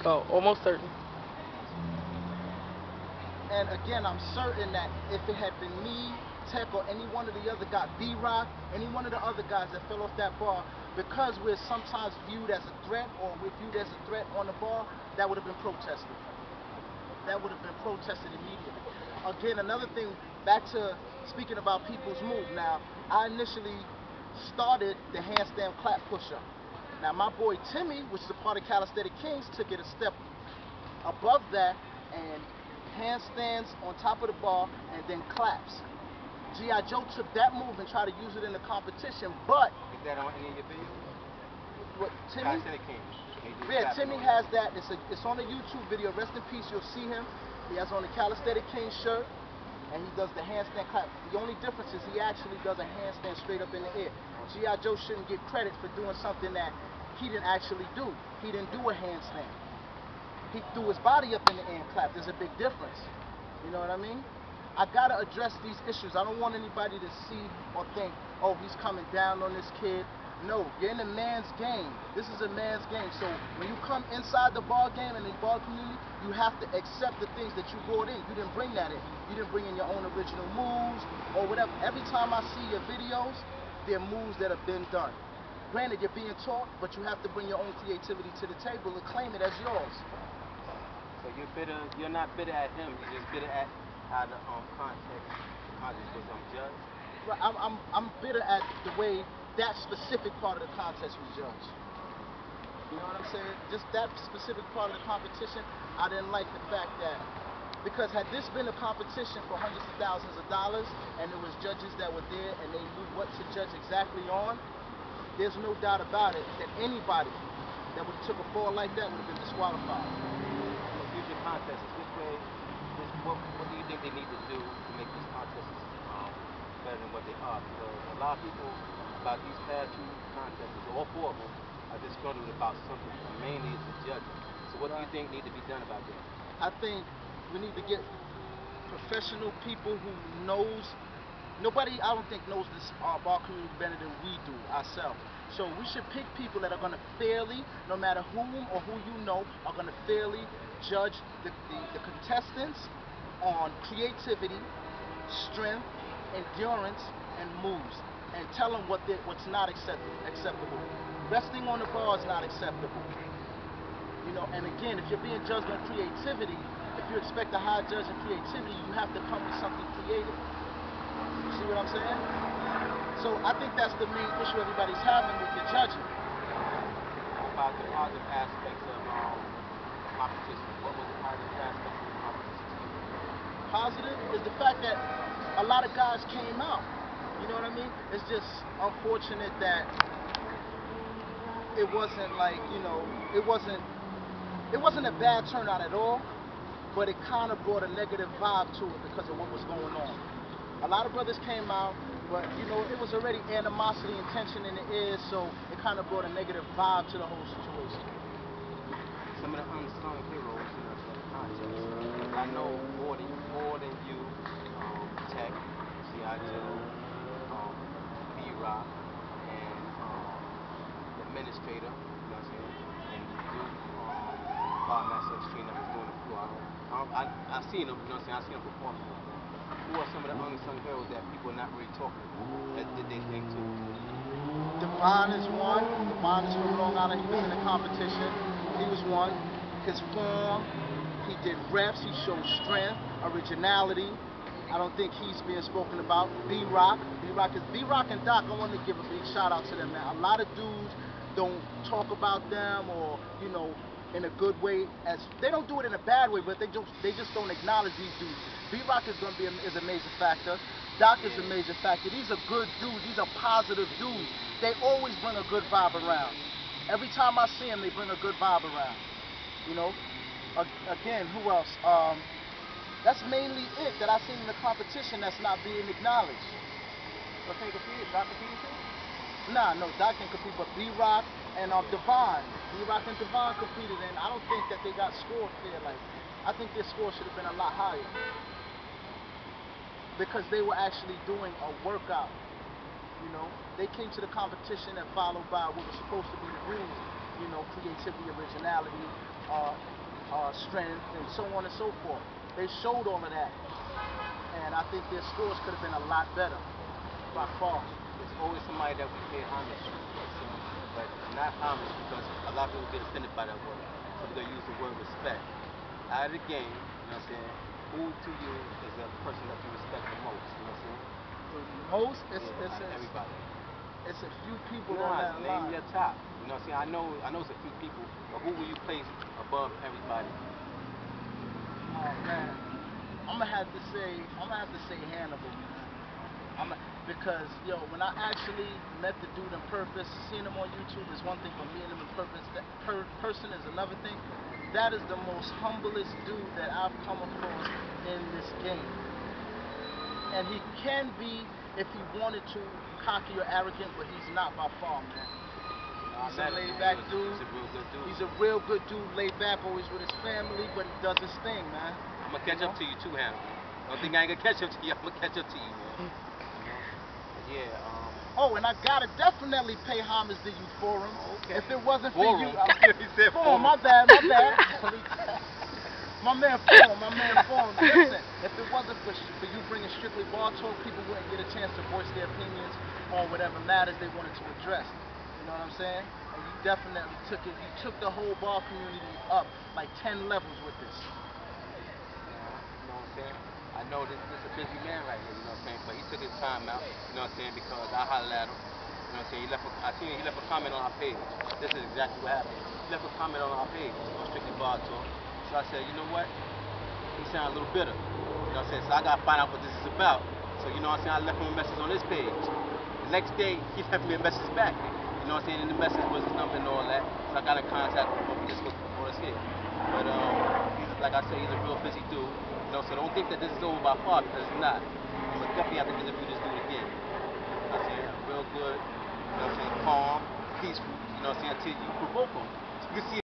Oh, almost certain. And again, I'm certain that if it had been me, Tech, or any one of the other guys, B-Rock, any one of the other guys that fell off that bar, because we're sometimes viewed as a threat, or we're viewed as a threat on the bar, that would have been protested. That would have been protested immediately. Again, another thing, back to speaking about people's move. Now, I initially started the handstand clap push-up. Now, my boy Timmy, which is a part of CALISTHENICSKINGZ, took it a step above that and handstands on top of the bar and then claps. G.I. Joe took that move and tried to use it in the competition, but... Is that on any of your videos? What, Timmy? CALISTHENICSKINGZ. Yeah, Timmy has that. It's on a YouTube video. Rest in peace, you'll see him. He has on the CALISTHENICSKINGZ shirt, and he does the handstand clap. The only difference is he actually does a handstand straight up in the air. G.I. Joe shouldn't get credit for doing something that he didn't actually do. He didn't do a handstand. He threw his body up in the air and clapped. There's a big difference. You know what I mean? I gotta address these issues. I don't want anybody to see or think, oh, he's coming down on this kid. No, you're in a man's game. This is a man's game. So when you come inside the bar game and the bar community, you have to accept the things that you brought in. You didn't bring that in. You didn't bring in your own original moves or whatever. Every time I see your videos, they're moves that have been done. Granted, you're being taught, but you have to bring your own creativity to the table and claim it as yours. So you're not bitter at him, you're just bitter at how the contest was judged? Right, I'm bitter at the way that specific part of the contest was judged. You know what I'm saying? Just that specific part of the competition, I didn't like the fact that, because had this been a competition for hundreds of thousands of dollars and there was judges that were there and they knew what to judge exactly on, there's no doubt about it that anybody that would have took a fall like that would have been disqualified. Future contests, what do you think they need to do to make these contests better than what they are? Because a lot of people about these past few contests, all four of them, are disgruntled about something, and mainly it's the judges. So what do you think need to be done about that? I think we need to get professional people who knows. Nobody, I don't think, knows this bar community better than we do ourselves. So we should pick people that are going to fairly, no matter whom or who you know, are going to fairly judge the contestants on creativity, strength, endurance, and moves, and tell them what's not acceptable. Resting on the bar is not acceptable. You know, and again, if you're being judged on creativity, if you expect a high judge in creativity, you have to come with something creative. You see what I'm saying? So I think that's the main issue everybody's having with the judging. About the positive aspects of competition. What was the positive aspects of the competition? Positive is the fact that a lot of guys came out. You know what I mean? It's just unfortunate that it wasn't like, you know, it wasn't a bad turnout at all, but it kind of brought a negative vibe to it because of what was going on. A lot of brothers came out, but you know, it was already animosity and tension in the air, so it kind of brought a negative vibe to the whole situation. Some of the unsung heroes in the contest. I know more than you, Tech, G.I. Joe, B-Rock, and the administrator, you know what I'm saying, and you, Master Extreme that was doing the floor. I've seen them, you know what I'm saying, I've seen them performing. Who are some of the unsung heroes that people are not really talking about, that did their thing too? Devon is one. Devon is from Long Island. He was in the competition. He was one. His form, he did reps, he showed strength, originality. I don't think he's being spoken about. B-Rock and Doc, I want to give a big shout out to them, man. A lot of dudes don't talk about them, or, you know, in a good way. As they don't do it in a bad way, but they just don't acknowledge these dudes. B-Rock is going to be is a major factor. Doc is a major factor. These are good dudes. These are positive dudes. They always bring a good vibe around. Every time I see them, they bring a good vibe around. You know. Again, who else? That's mainly it that I seen in the competition that's not being acknowledged. But can you compete? Doc competed too? Nah, no, Doc can compete, but B-Rock and Devon. B-Rock and Devon competed, and I don't think that they got scored fair. Like, I think their score should have been a lot higher, because they were actually doing a workout. You know, they came to the competition and followed by what was supposed to be the rules. You know, creativity, originality, strength, and so on and so forth. They showed all of that, and I think their scores could have been a lot better, by far. There's always somebody that we pay homage to, you know, but not homage because a lot of people get offended by that word. So we're gonna use the word respect. Out of the game, you know what I'm saying? Who to you is the person that you respect the most? You know what I'm saying? The most, everybody. It's a few people on that line. Name your top. You know what I'm saying? I know it's a few people, but who will you place above everybody? Oh man, I'm gonna have to say Hannibal, man. Because yo, when I actually met the dude in purpose, seeing him on YouTube is one thing, but meeting him in purpose, person is another thing. That is the most humblest dude that I've come across in this game. And he can be, if he wanted to, cocky or arrogant, but he's not by far, man. He's a laid back dude. He's a real good dude. He's a real good dude, laid back, always with his family, but he does his thing, man. I'm gonna catch up to you too, Hannibal. Don't think I ain't gonna catch up to you. I'm gonna catch up to you, man. Oh, and I gotta definitely pay homage to you, PHORM. Okay. If it wasn't for you, he said PHORM, my bad. my man PHORM. Listen, if it wasn't for you bringing Strictly Bar Talk, people wouldn't get a chance to voice their opinions on whatever matters they wanted to address. You know what I'm saying? And you definitely took it. You took the whole bar community up like 10 levels with this. You know what I'm saying? I know this is a busy man right here, you know what I'm saying? But he took his time out, you know what I'm saying, because I hollered at him. You know what I'm saying? I seen he left a comment on our page. This is exactly what happened. He left a comment on our page on Strictly Bar Talk. So I said, you know what? He sounded a little bitter. You know what I'm saying? So I gotta find out what this is about. So you know what I'm saying? I left him a message on his page. The next day he left me a message back. You know what I'm saying? And the message was his number and all that. So I got in contact with him this was before this here. But he's, like I said, he's a real busy dude. You know, so don't think that this is over by far, because it's not. I'm gonna definitely have to interview this dude again. You know what I'm saying? Real good, you know what I'm saying, calm, peaceful, you know what I'm saying, until you provoke him. You can see